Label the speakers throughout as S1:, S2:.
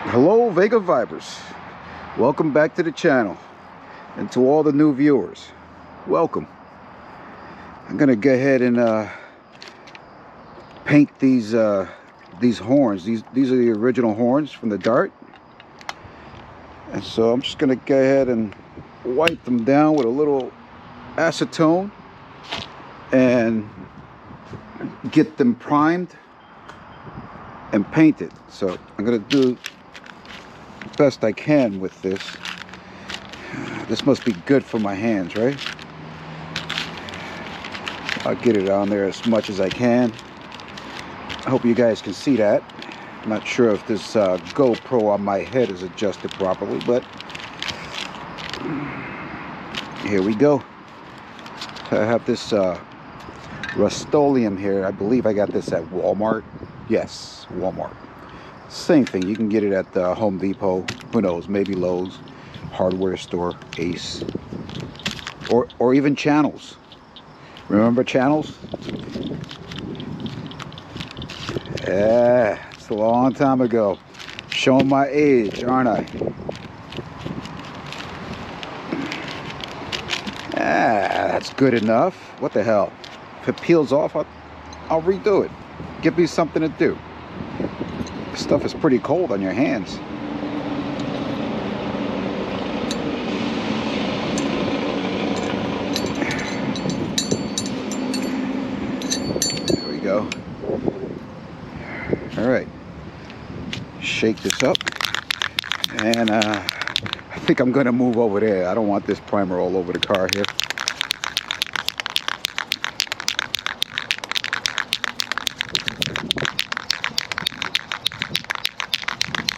S1: Hello Vega Vibers, welcome back to the channel, and to all the new viewers, welcome. I'm gonna go ahead and paint these horns. These are the original horns from the Dart, and so I'm just gonna go ahead and wipe them down with a little acetone and get them primed and painted. So I'm gonna do the best I can with this. This must be good for my hands, right? I'll get it on there as much as I can. I hope you guys can see that. I'm not sure if this GoPro on my head is adjusted properly, but here we go. I have this Rust-Oleum here. I believe I got this at Walmart. Yes, Walmart. Same thing. You can get it at Home Depot. Who knows? Maybe Lowe's, hardware store, Ace, or even Channels. Remember Channels? Yeah, it's a long time ago. Showing my age, aren't I? Ah, that's good enough. What the hell? If it peels off, I'll redo it. Give me something to do. This stuff is pretty cold on your hands. There we go. All right. Shake this up. And I think I'm going to move over there. I don't want this primer all over the car here.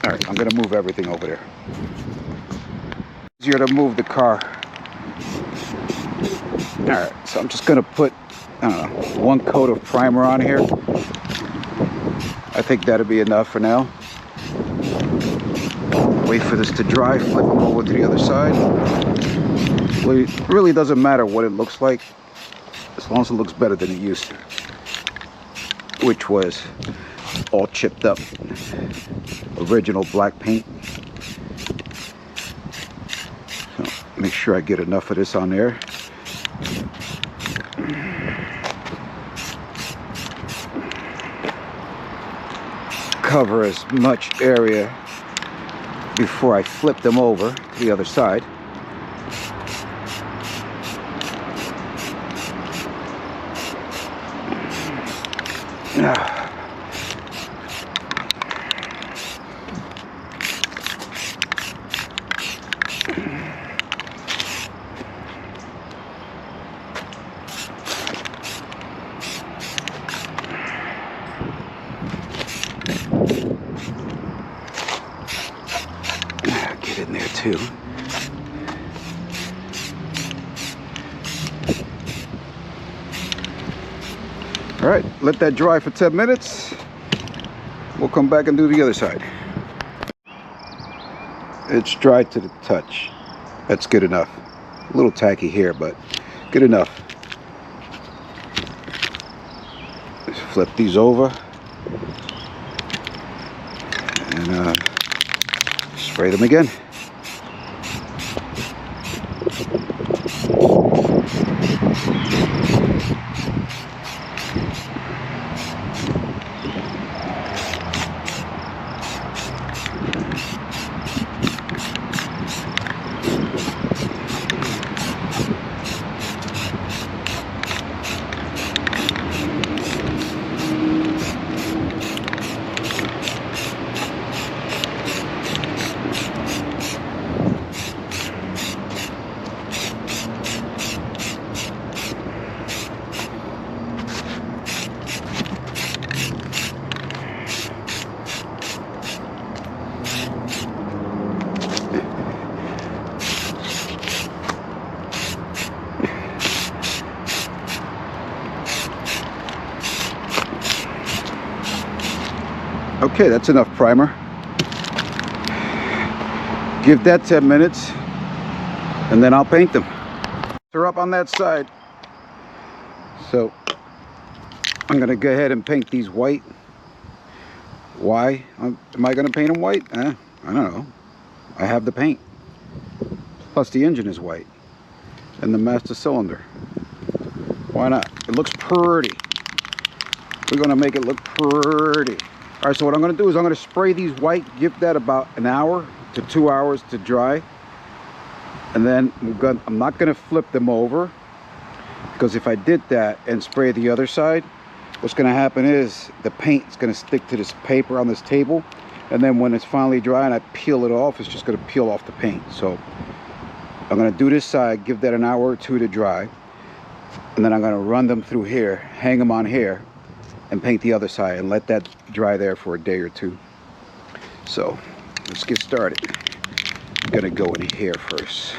S1: All right, I'm gonna move everything over there. Easier to move the car. All right, so I'm just gonna put, I don't know, one coat of primer on here. I think that'll be enough for now. Wait for this to dry, flip them over to the other side. It really doesn't matter what it looks like, as long as it looks better than it used to, which was all chipped up. Original black paint. So make sure I get enough of this on there. Cover as much area before I flip them over to the other side. Get in there too. All right, let that dry for 10 minutes. We'll come back and do the other side. It's dry to the touch. That's good enough. A little tacky here, but good enough. Just flip these over and spray them again. Okay, that's enough primer. Give that 10 minutes and then I'll paint them. They're up on that side. So I'm gonna go ahead and paint these white. Why am I gonna paint them white? I don't know. I have the paint. Plus the engine is white. And the master cylinder. Why not? It looks pretty. We're gonna make it look pretty. All right, so what I'm gonna do is I'm gonna spray these white, give that about an hour to 2 hours to dry. And then I'm not gonna flip them over, because if I did that and spray the other side, what's gonna happen is the paint is gonna stick to this paper on this table, and then when it's finally dry and I peel it off, it's just gonna peel off the paint. So I'm gonna do this side, give that an hour or two to dry, and then I'm gonna run them through here, hang them on here, and paint the other side and let that dry there for a day or two. So let's get started. I'm gonna go in here first.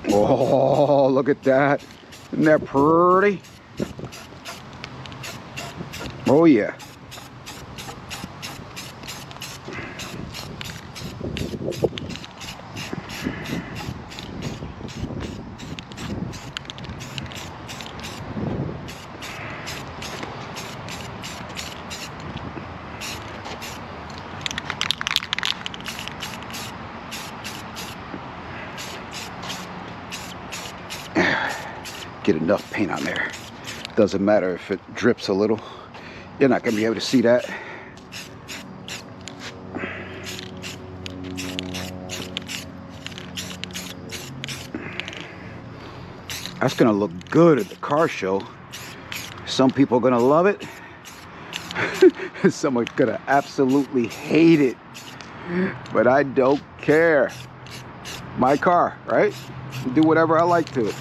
S1: Oh, look at that. Isn't that pretty? Oh yeah. Get enough paint on there. Doesn't matter if it drips a little. You're not gonna be able to see that. That's gonna look good at the car show. Some people are gonna love it. Someone's gonna absolutely hate it. But I don't care. My car, right? Do whatever I like to it.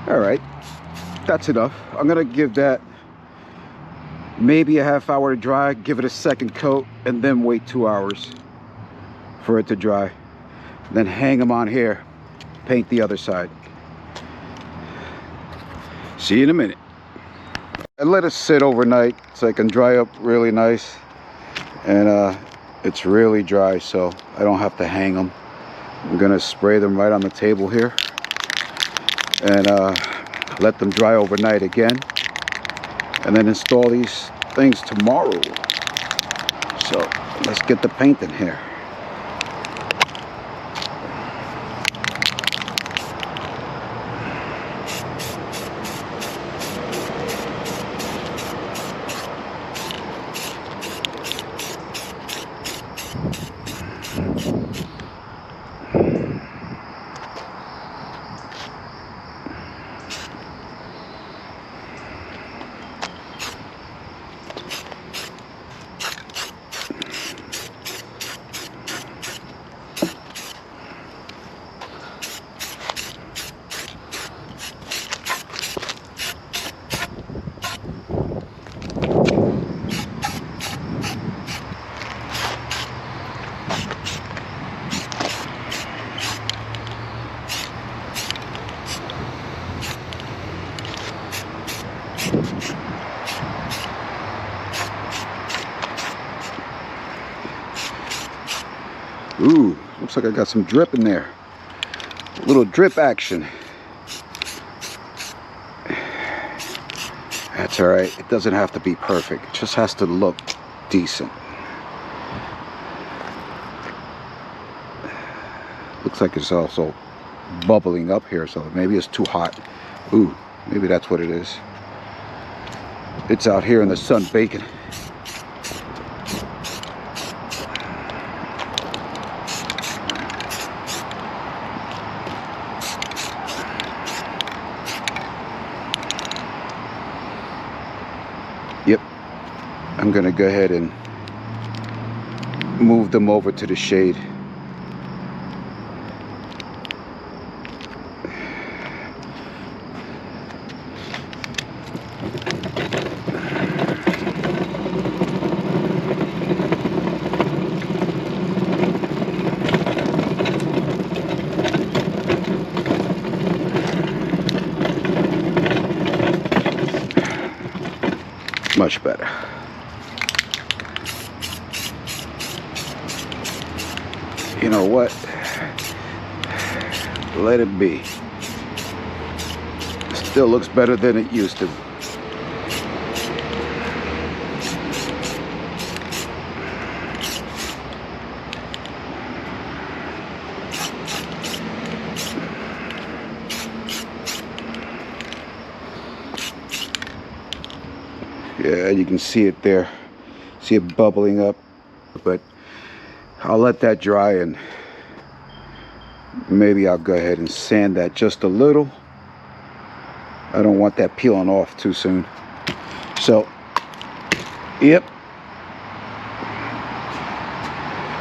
S1: All right, that's enough. I'm gonna give that maybe a half hour to dry, give it a second coat, and then wait 2 hours for it to dry. Then hang them on here, paint the other side. See you in a minute. I let it sit overnight so it can dry up really nice. And it's really dry, so I don't have to hang them. I'm gonna spray them right on the table here. And let them dry overnight again, and then install these things tomorrow. So let's get the paint in here. Ooh, looks like I got some drip in there. A little drip action. That's all right. It doesn't have to be perfect. It just has to look decent. Looks like it's also bubbling up here, so maybe it's too hot. Ooh, maybe that's what it is. It's out here in the sun baking. Yep, I'm gonna go ahead and move them over to the shade. Much better. you know what? Let it be. Still looks better than it used to. Yeah, you can see it there. See it bubbling up. But I'll let that dry, and maybe I'll go ahead and sand that just a little. I don't want that peeling off too soon. So, yep.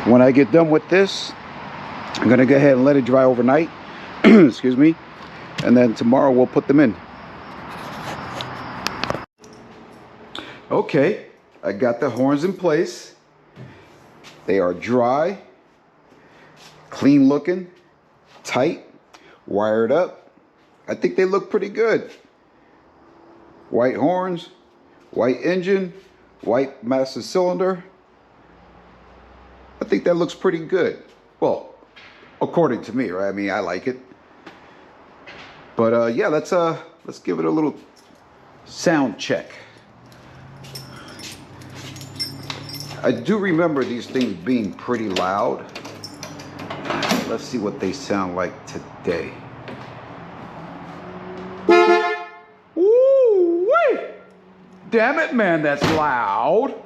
S1: When I get done with this, I'm gonna go ahead and let it dry overnight. Excuse me. And then tomorrow we'll put them in. Okay, I got the horns in place. They are dry, clean looking, tight, wired up. I think they look pretty good. White horns, white engine, white master cylinder. I think that looks pretty good. Well, according to me, right? I mean, I like it. But yeah, let's give it a little sound check. I do remember these things being pretty loud. Let's see what they sound like today. Ooh-wee! Damn it, man, that's loud.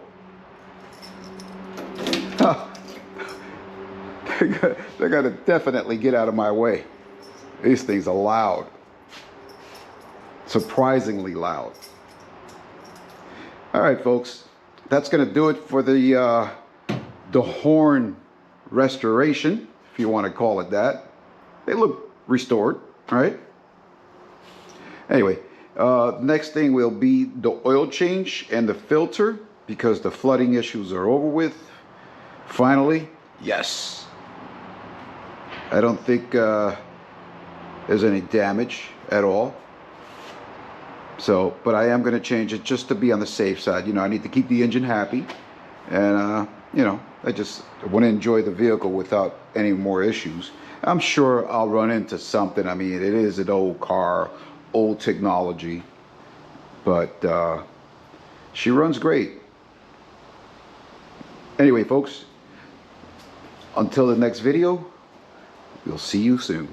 S1: They're gonna definitely get out of my way. These things are loud. Surprisingly loud. All right, folks. That's gonna do it for the horn restoration, if you want to call it that. They look restored, right? Anyway, next thing will be the oil change and the filter, because the flooding issues are over with. Finally, yes. I don't think there's any damage at all. So, but I am going to change it just to be on the safe side. You know, I need to keep the engine happy. And, you know, I just want to enjoy the vehicle without any more issues. I'm sure I'll run into something. I mean, it is an old car, old technology. But she runs great. Anyway, folks, until the next video, we'll see you soon.